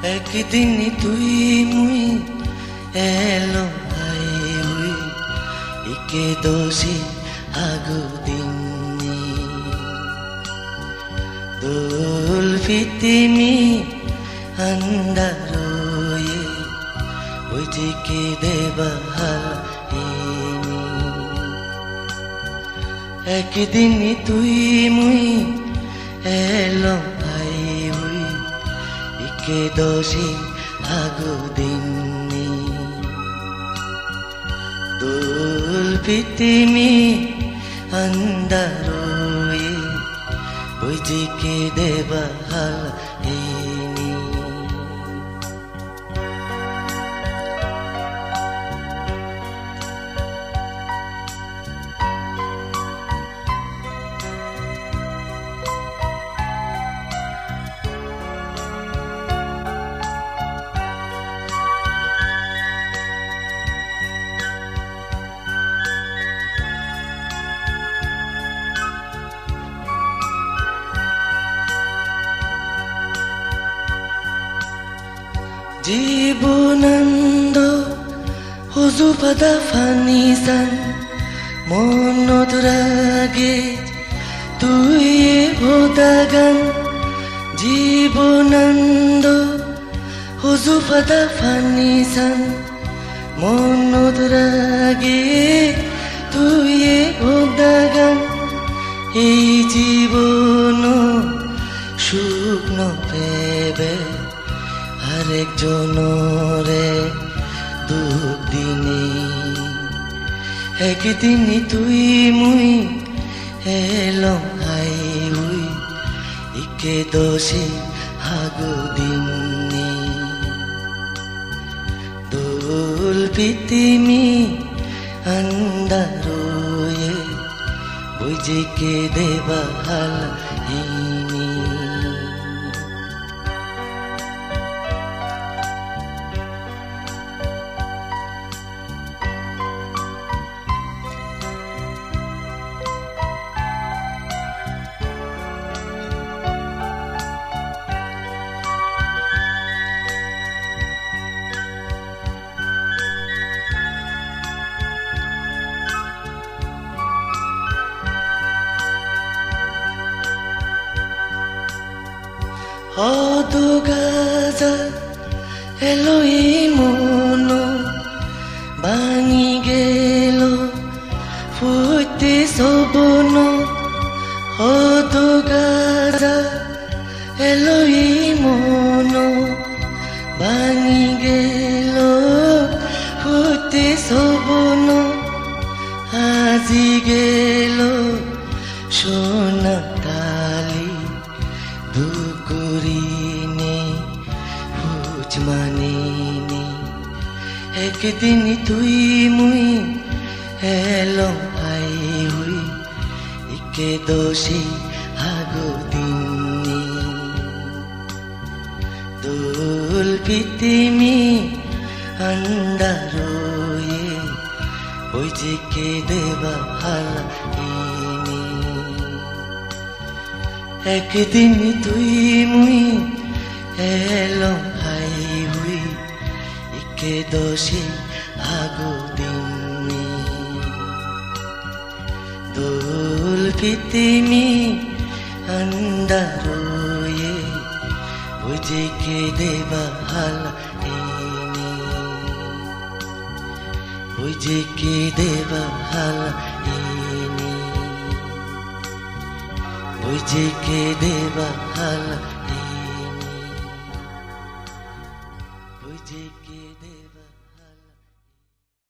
একদিন তুই মুই এলো হাই হুই ইকে দোষী আগু দিন দোল ফিতিমি আন্দারোয়ে বুঝিকে দেবা হালিনি একদিন তুই মুই এলো হাই হুই ইকে দোষী আগু দিন দোল ফিতিমি আন্দারোয়ে বুঝিকে দেবা হালিনি জীবনানন্দ হুজুফাদা ফানিসান মনত রাগে তুই ভোদাগান জীবনানন্দ হুজুফাদা ফানিসান মনত রাগে তুই ভোদাগান এই জীবন শুকন পেবে আরেক জনরে দুঃখ দিনে একদিন তুই মুই এলো হাই হুই ইকে দোষী আগু দিনে দোল ফিতিমি আন্দারোয়ে বুঝিকে দেবা হালিনি হদ গাজা এলোই মন ভাঙি গেল ফুটে সবন হদ গাজা এলোই মন ভাঙি গেল ফুটে সবন আজি গেল সোনা কালি দুকুরিনে হুজ মানিনি একদিন তুই মুই এলো হাই হুই ইকে দোষী আগু দিনে দোল ফিতিমি আন্দারোয়ে বুঝিকে দেবা হালিনি একদিন তুই মুই এলো হাই হুই ইকে দোষী আগু দিনে দোল ফিতিমি আন্দারোয়ে বুঝিকে দেবা হালিনি বুঝিকে দেবা হালিনি বুঝিকে দেবা হালিনি